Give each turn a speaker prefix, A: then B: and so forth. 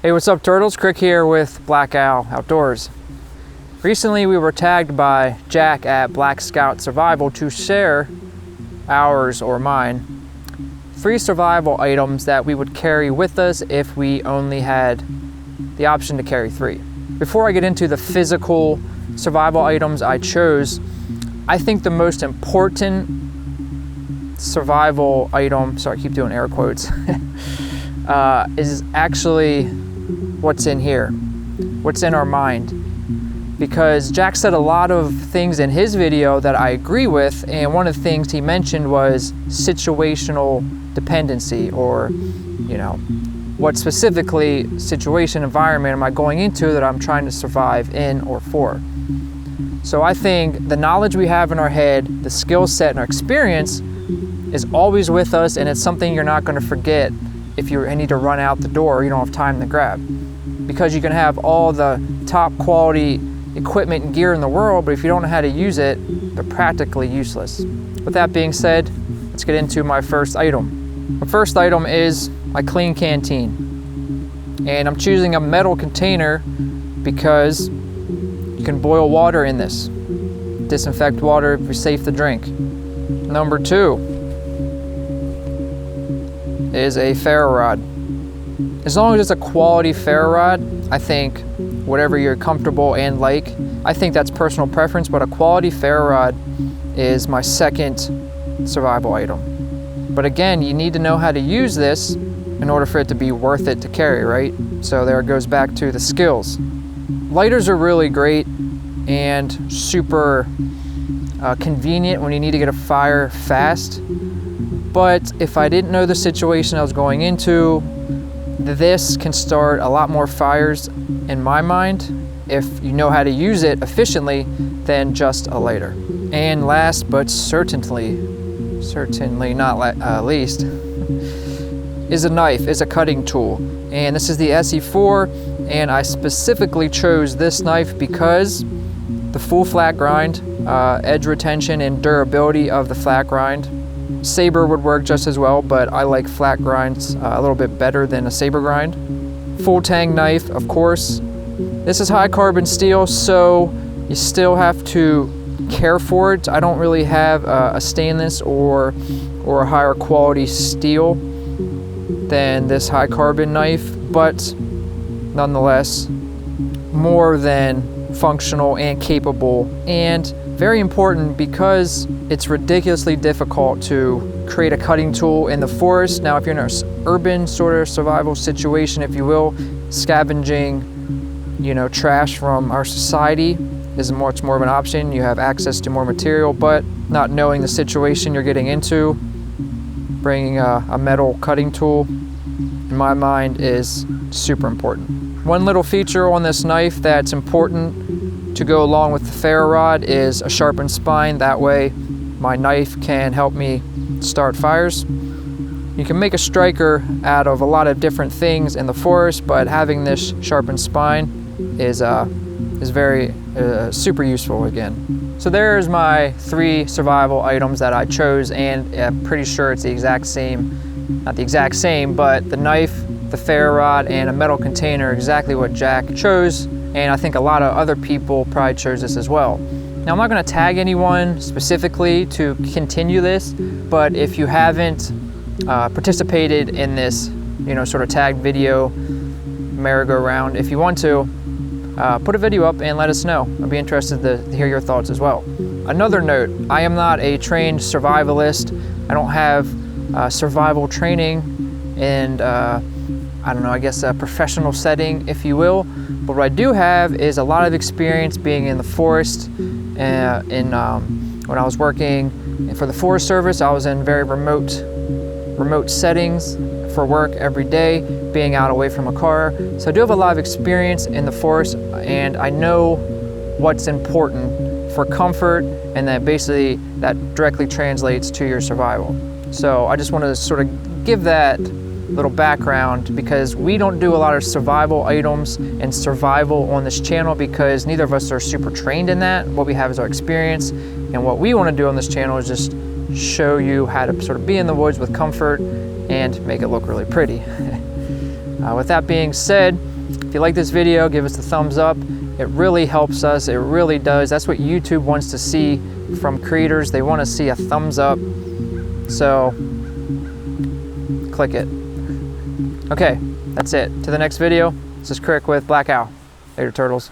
A: Hey, what's up, turtles? Krik here with Black Owl Outdoors. Recently we were tagged by Jack at Black Scout Survival to share ours or mine 3 survival items that we would carry with us if we only had the option to carry 3. Before I get into the physical survival items I chose, I think the most important survival item, sorry, I keep doing air quotes, is actually what's in here, what's in our mind. Because Jack said a lot of things in his video that I agree with, and one of the things he mentioned was situational dependency, or, you know, what specifically situation, environment am I going into that I'm trying to survive in or for. So I think the knowledge we have in our head, the skill set and our experience is always with us, and it's something you're not going to forget if you need to run out the door or you don't have time to grab. Because you can have all the top quality equipment and gear in the world, but if you don't know how to use it, they're practically useless. With that being said, let's get into my first item. My first item is my clean canteen. And I'm choosing a metal container because you can boil water in this. Disinfect water if you're safe to drink. Number 2 is a Ferro Rod. As long as it's a quality Ferro Rod, I think whatever you're comfortable and like, I think that's personal preference, but a quality Ferro Rod is my second survival item. But again, you need to know how to use this in order for it to be worth it to carry, right? So there it goes back to the skills. Lighters are really great and super convenient when you need to get a fire fast. But if I didn't know the situation I was going into, this can start a lot more fires in my mind if you know how to use it efficiently than just a lighter. And last but certainly not least, is a knife, is a cutting tool. And this is the SE4, and I specifically chose this knife because the full flat grind, edge retention and durability of the flat grind. Saber would work just as well, but I like flat grinds a little bit better than a saber grind. Full Tang knife, of course. This is high carbon steel, so you still have to care for it. I don't really have a stainless or a higher quality steel than this high carbon knife, but nonetheless, more than functional and capable, and very important because it's ridiculously difficult to create a cutting tool in the forest. Now, if you're in an urban sort of survival situation, if you will, scavenging, you know, trash from our society is much more of an option. You have access to more material, but not knowing the situation you're getting into, bringing a metal cutting tool, in my mind, is super important. One little feature on this knife that's important to go along with the Ferro Rod is a sharpened spine. That way my knife can help me start fires. You can make a striker out of a lot of different things in the forest, but having this sharpened spine is very super useful again. So there's my 3 survival items that I chose, and I'm pretty sure it's the exact same, not the exact same, but the knife, the Ferro Rod, and a metal container are exactly what Jack chose. And I think a lot of other people probably chose this as well. Now, I'm not going to tag anyone specifically to continue this, but if you haven't participated in this, you know, sort of tagged video merry-go-round, if you want to, put a video up and let us know. I'd be interested to hear your thoughts as well. Another note, I am not a trained survivalist. I don't have survival training and I don't know, I guess a professional setting, if you will. But what I do have is a lot of experience being in the forest. When I was working for the Forest Service, I was in very remote settings for work every day, being out away from a car. So I do have a lot of experience in the forest, and I know what's important for comfort, and that basically that directly translates to your survival. So I just want to sort of give that little background, because we don't do a lot of survival items and survival on this channel because neither of us are super trained in that. What we have is our experience, and what we want to do on this channel is just show you how to sort of be in the woods with comfort and make it look really pretty. With that being said, if you like this video, give us a thumbs up. It really helps us, it really does. That's what YouTube wants to see from creators. They want to see a thumbs up. So, click it. Okay, that's it. To the next video, this is Krik with Black Owl. Later, turtles.